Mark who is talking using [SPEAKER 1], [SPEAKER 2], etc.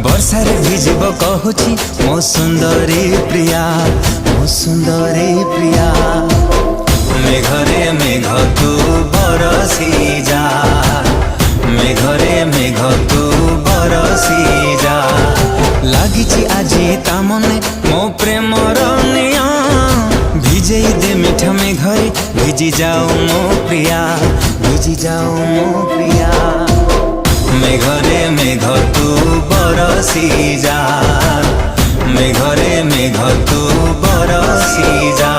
[SPEAKER 1] ବର୍ଷାରେ ଭିଜିବ କହୁଛି ମୋ ସୁନ୍ଦରୀ ପ୍ରିୟା, ମୋ ସୁନ୍ଦରୀ ପ୍ରିୟା। ମେଘରେ ମେଘ ତୁ ବରସି ଯା, ମେଘରେ ମେଘ ତୁ ବରସି ଯା। ଲାଗିଛି ଆଜି ତା ମନେ ମୋ ପ୍ରେମର ନିଆଁ, ଭିଜେଇ ଦେ ମିଠା ମେଘରେ ଭିଜି ଯାଉ ମୋ ପ୍ରିୟା, ଭିଜି ଯାଉ ମୋ ପ୍ରିୟା। মেঘরে মেঘ তু বরসি যা, মেঘরে মেঘ তু বরসি যা।